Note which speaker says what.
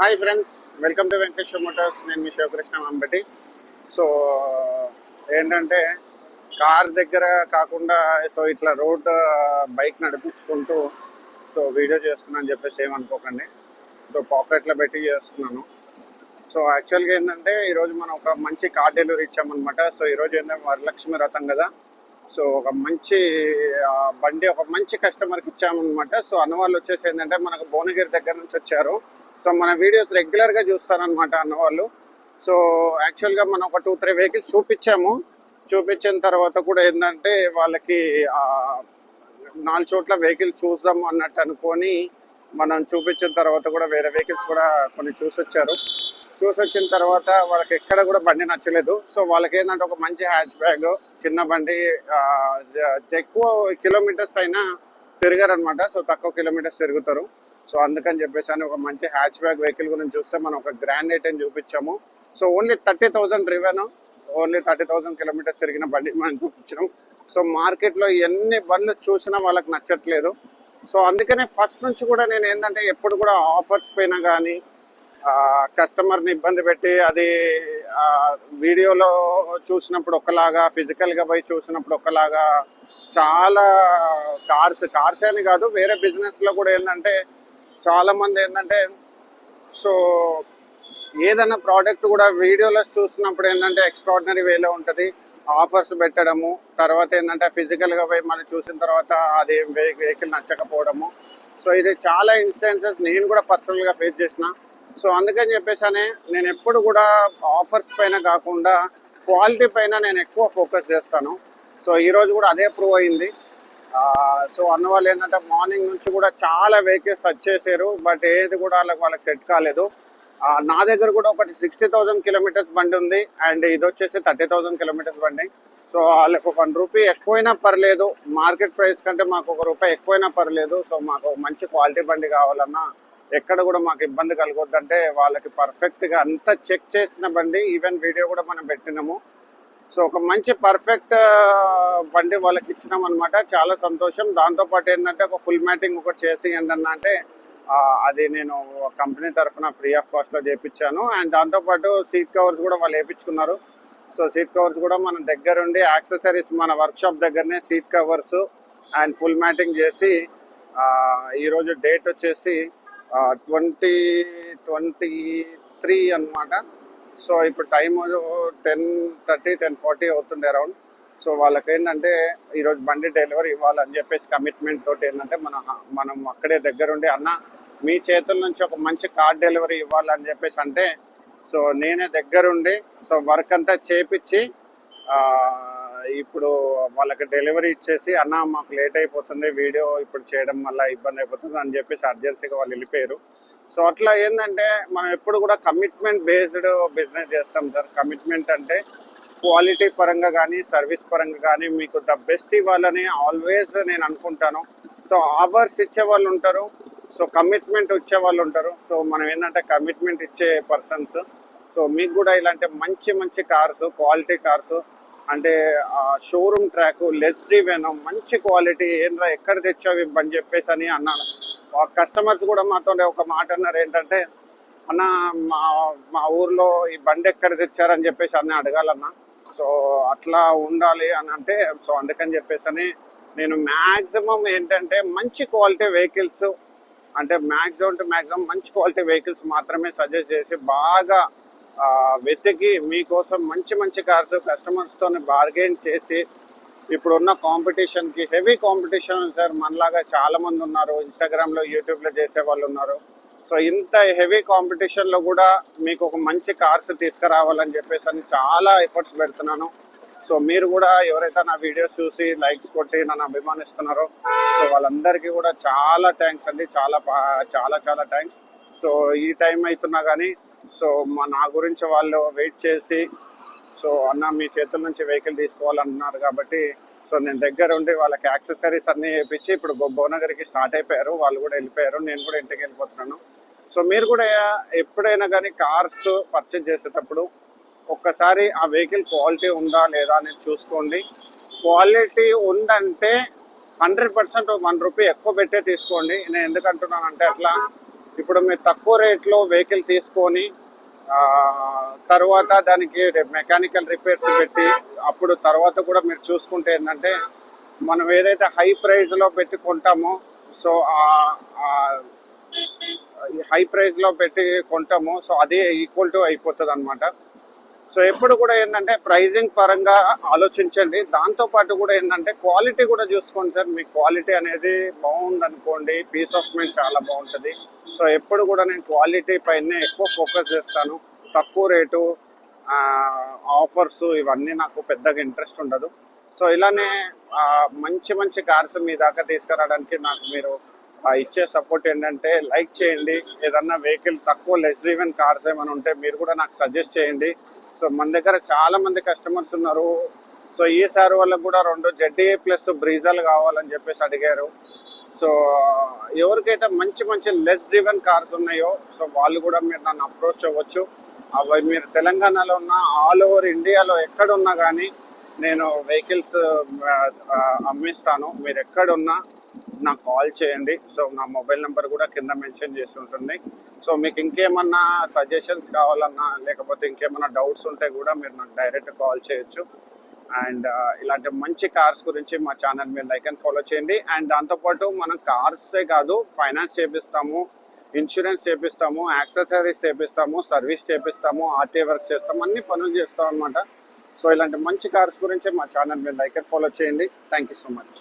Speaker 1: Hi friends, welcome to Venkateswara Motors. నేను మీ Sivakrishna Ambati. So ఏంటంటే car దగ్గర కాకుండా ఇట్లా రోడ్ బైక్ నడిపించుకుంటూ వీడియో చేస్తున్నాను చెప్పేసి ఏమనుకోకండి. పాకెట్లో పెట్టి చేస్తున్నాను. యాక్చువల్గా ఏంటంటే ఈరోజు మనం ఒక మంచి కార్ డెలివరీ ఇచ్చామన్నమాట. ఈరోజు ఏంటంటే వరలక్ష్మి రథం కదా. ఒక మంచి బండి ఒక మంచి కస్టమర్కి ఇచ్చామన్నమాట. అన్నవాళ్ళు వచ్చేసి ఏంటంటే మనకు భువనగిరి దగ్గర నుంచి వచ్చారు. మన వీడియోస్ రెగ్యులర్గా చూస్తారనమాట అన్నవాళ్ళు. యాక్చువల్గా మనం ఒక 2-3 వెహికల్స్ చూపించిన తర్వాత కూడా ఏంటంటే వాళ్ళకి 4 చోట్ల వెహికల్ చూద్దాం అన్నట్టు అనుకొని మనం చూపించిన తర్వాత కూడా వేరే వెహికల్స్ కూడా కొన్ని చూసొచ్చిన తర్వాత వాళ్ళకి ఎక్కడ కూడా బండి నచ్చలేదు. వాళ్ళకి ఏంటంటే ఒక మంచి హ్యాచ్ బ్యాగ్ చిన్న బండి, ఎక్కువ కిలోమీటర్స్ అయినా తిరగారనమాట. తక్కువ కిలోమీటర్స్ తిరుగుతారు. అందుకని చెప్పేసి అని ఒక మంచి హ్యాచ్ బ్యాగ్ వెహికల్ గురించి చూస్తే మనం ఒక గ్రాండ్ ఐటెన్ చూపించాము. ఓన్లీ 30,000 రివెన్, ఓన్లీ 30,000 కిలోమీటర్స్ తిరిగిన బండి మనం చూపించాం. మార్కెట్లో ఎన్ని బండ్లు చూసినా వాళ్ళకి నచ్చట్లేదు. అందుకనే ఫస్ట్ నుంచి కూడా నేను ఏంటంటే ఎప్పుడు కూడా ఆఫర్స్ పైన కానీ కస్టమర్ని ఇబ్బంది పెట్టి అది వీడియోలో చూసినప్పుడు ఒకలాగా, ఫిజికల్గా పోయి చూసినప్పుడు ఒకలాగా, చాలా కార్స్ అని కాదు వేరే బిజినెస్లో కూడా ఏంటంటే చాలామంది ఏంటంటే ఏదైనా ప్రోడక్ట్ కూడా వీడియోలో చూసినప్పుడు ఏంటంటే ఎక్స్ట్రాడినరీ వేలో ఉంటుంది, ఆఫర్స్ పెట్టడము, తర్వాత ఏంటంటే ఫిజికల్గా పోయి మనం చూసిన తర్వాత అది వెహికల్ నచ్చకపోవడము. ఇది చాలా ఇన్స్టెన్సెస్ నేను కూడా పర్సనల్గా ఫేస్ చేసిన. అందుకని చెప్పేసి నేను ఎప్పుడు కూడా ఆఫర్స్ పైన కాకుండా క్వాలిటీ పైన నేను ఎక్కువ ఫోకస్ చేస్తాను. ఈరోజు కూడా అదే ప్రూవ్ అయింది. అన్నవాళ్ళు ఏంటంటే మార్నింగ్ నుంచి కూడా చాలా వెహికల్స్ సెర్చ్ చేశారు, బట్ ఏది కూడా వాళ్ళకి సెట్ కాలేదు. నా దగ్గర కూడా ఒకటి 60,000 కిలోమీటర్స్ బండి ఉంది, అండ్ ఇది వచ్చేసి 30,000 కిలోమీటర్స్ బండి. వాళ్ళకి ఒక ₹1 ఎక్కువైనా పర్లేదు, మార్కెట్ ప్రైస్ కంటే మాకు ₹1 ఎక్కువైనా పర్లేదు. మాకు మంచి క్వాలిటీ బండి కావాలన్నా ఎక్కడ కూడా మాకు ఇబ్బంది కలగొద్దంటే వాళ్ళకి పర్ఫెక్ట్గా అంతా చెక్ చేసిన బండి, ఈవెన్ వీడియో కూడా మనం పెట్టినాము. ఒక మంచి పర్ఫెక్ట్ బండి వాళ్ళకి ఇచ్చినాం అనమాట. చాలా సంతోషం. దాంతోపాటు ఏంటంటే ఒక ఫుల్ మ్యాటింగ్ ఒకటి చేసి ఏంటన్నా అంటే అది నేను కంపెనీ తరఫున ఫ్రీ ఆఫ్ కాస్ట్లో చేయించాను. అండ్ దాంతోపాటు సీట్ కవర్స్ కూడా వాళ్ళు వేయించుకున్నారు. సీట్ కవర్స్ కూడా మన దగ్గరుండి యాక్సెసరీస్ మన వర్క్షాప్ దగ్గరనే seat covers and full matting చేసి ఈరోజు డేట్ వచ్చేసి 2023 అనమాట. ఇప్పుడు టైం 10:30, 10:40 అవుతుంది అరౌండ్. వాళ్ళకి ఏంటంటే ఈరోజు బండి డెలివరీ ఇవ్వాలని చెప్పేసి కమిట్మెంట్ తోటి ఏంటంటే మనం అక్కడే దగ్గరుండి అన్న మీ చేతుల నుంచి ఒక మంచి కార్ డెలివరీ ఇవ్వాలని చెప్పేసి అంటే నేనే దగ్గరుండి వర్క్ అంతా చేపించి ఇప్పుడు వాళ్ళకి డెలివరీ ఇచ్చేసి అన్న మాకు లేట్ అయిపోతుంది, వీడియో ఇప్పుడు చేయడం వల్ల ఇబ్బంది అయిపోతుంది అని చెప్పేసి అర్జెన్సీగా వాళ్ళు వెళ్ళిపోయారు. అట్లా ఏంటంటే మనం ఎప్పుడు కూడా కమిట్మెంట్ బేస్డ్ బిజినెస్ చేస్తాం సార్. కమిట్మెంట్ అంటే క్వాలిటీ పరంగా కానీ సర్వీస్ పరంగా కానీ మీకు ద బెస్ట్ ఇవ్వాలని ఆల్వేస్ నేను అనుకుంటాను. అవర్స్ ఇచ్చే వాళ్ళు ఉంటారు, కమిట్మెంట్ ఇచ్చే వాళ్ళు ఉంటారు. మనం ఏంటంటే కమిట్మెంట్ ఇచ్చే పర్సన్స్. మీకు కూడా ఇలాంటి మంచి మంచి కార్స్, క్వాలిటీ కార్స్ అంటే షోరూమ్ ట్రాక్, లెస్ డ్రివెన్, మంచి క్వాలిటీ ఏంద్రా ఎక్కడ తెచ్చావు అని చెప్పేసి అని అన్నాను. కస్టమర్స్ కూడా మాతో ఒక మాట అన్నారు ఏంటంటే అన్న మా ఊర్లో ఈ బండి ఎక్కడ తెచ్చారని చెప్పేసి అన్నీ అడగాలన్నా. అట్లా ఉండాలి అని అంటే అందుకని చెప్పేసి నేను మ్యాక్సిమం ఏంటంటే మంచి క్వాలిటీ వెహికల్స్ అంటే మ్యాక్సిమం మంచి క్వాలిటీ వెహికల్స్ మాత్రమే సజెస్ట్ చేసి బాగా వెతికి మీకోసం మంచి మంచి కార్స్ కస్టమర్స్తో బార్గెన్ చేసి ఇప్పుడున్న కాంపిటీషన్కి హెవీ కాంపిటీషన్ సార్. మనలాగా చాలామంది ఉన్నారు, ఇన్స్టాగ్రామ్లో యూట్యూబ్లో చేసే వాళ్ళు ఉన్నారు. ఇంత హెవీ కాంపిటీషన్లో కూడా మీకు ఒక మంచి కార్స్ తీసుకురావాలని చెప్పేసి అని చాలా ఎఫర్ట్స్ పెడుతున్నాను. మీరు కూడా ఎవరైతే నా వీడియోస్ చూసి లైక్స్ కొట్టి నన్ను అభిమానిస్తున్నారో వాళ్ళందరికీ కూడా చాలా థ్యాంక్స్ అండి. చాలా చాలా చాలా థ్యాంక్స్. ఈ టైం అవుతున్నా కానీ నా గురించి వాళ్ళు వెయిట్ చేసి అన్న మీ చేతుల నుంచి వెహికల్ తీసుకోవాలన్నారు కాబట్టి నేను దగ్గర ఉండి వాళ్ళకి యాక్సెసరీస్ అన్నీ వేయించి ఇప్పుడు భువనగిరికి స్టార్ట్ అయిపోయారు. వాళ్ళు కూడా వెళ్ళిపోయారు, నేను కూడా ఇంటికి వెళ్ళిపోతున్నాను. మీరు కూడా ఎప్పుడైనా కానీ కార్స్ పర్చేజ్ చేసేటప్పుడు ఒక్కసారి ఆ వెహికల్ క్వాలిటీ ఉందా లేదా అనేది చూసుకోండి. క్వాలిటీ ఉందంటే 100% ₹1 ఎక్కువ పెట్టే తీసుకోండి. నేను ఎందుకంటున్నానంటే అట్లా ఇప్పుడు మీరు తక్కువ రేట్లో వెహికల్ తీసుకొని తర్వాత దానికి మెకానికల్ రిపేర్స్ పెట్టి అప్పుడు తర్వాత కూడా మీరు చూసుకుంటే ఏంటంటే మనం ఏదైతే హై ప్రైస్లో పెట్టి కొంటామో సో హై ప్రైస్లో పెట్టి కొంటామో సో అదే ఈక్వల్ టు అయిపోతుంది అనమాట. సో ఎప్పుడు కూడా ఏంటంటే ప్రైజింగ్ పరంగా ఆలోచించండి, దాంతోపాటు కూడా ఏంటంటే క్వాలిటీ కూడా చూసుకోండి సార్. మీ క్వాలిటీ అనేది బాగుంది అనుకోండి, పీస్ ఆఫ్ మైండ్ చాలా బాగుంటుంది. సో ఎప్పుడు కూడా నేను క్వాలిటీ పైనే ఎక్కువ ఫోకస్ చేస్తాను. తక్కువ రేటు ఆఫర్స్ ఇవన్నీ నాకు పెద్దగా ఇంట్రెస్ట్ ఉండదు. సో ఇలానే మంచి మంచి కార్స్ మీ దాకా తీసుకురావడానికి నాకు మీరు ఇచ్చే సపోర్ట్ ఏంటంటే లైక్ చేయండి. ఏదన్నా వెహికల్ తక్కువ లెస్ డ్రివెన్ కార్స్ ఏమైనా ఉంటే మీరు కూడా నాకు సజెస్ట్ చేయండి. సో మన దగ్గర చాలా మంది కస్టమర్స్ ఉన్నారు. సో ఈసారి వాళ్ళకు కూడా 2 ZDA ప్లస్ బ్రీజాలు కావాలని చెప్పేసి అడిగారు. సో ఎవరికైతే మంచి మంచి లెస్ డ్రివెన్ కార్స్ ఉన్నాయో సో వాళ్ళు కూడా మీరు నన్ను అప్రోచ్ అవ్వచ్చు. అవి మీరు తెలంగాణలో ఉన్న ఆల్ ఓవర్ ఇండియాలో ఎక్కడున్నా కానీ నేను వెహికల్స్ అమ్మిస్తాను. మీరు ఎక్కడున్నా నాకు కాల్ చేయండి. సో నా మొబైల్ నెంబర్ కూడా కింద మెన్షన్ చేసి ఉంటుంది. సో మీకు ఇంకేమన్నా సజెషన్స్ కావాలన్నా లేకపోతే ఇంకేమన్నా డౌట్స్ ఉంటే కూడా మీరు నాకు డైరెక్ట్ కాల్ చేయొచ్చు. అండ్ ఇలాంటి మంచి కార్స్ గురించి మా ఛానల్ మీరు లైక్ అండ్ ఫాలో చేయండి. అండ్ దాంతోపాటు మనం కార్సే కాదు, ఫైనాన్స్ చేపిస్తాము, ఇన్సూరెన్స్ చేపిస్తాము, యాక్సెసరీస్ చేపిస్తాము, సర్వీస్ చేపిస్తాము, ఆర్టీ వర్క్ చేస్తాము, అన్ని పనులు చేస్తాం అనమాట. సో ఇలాంటి మంచి కార్స్ గురించి మా ఛానల్ మీరు లైక్ అండ్ ఫాలో చేయండి. Thank you so much.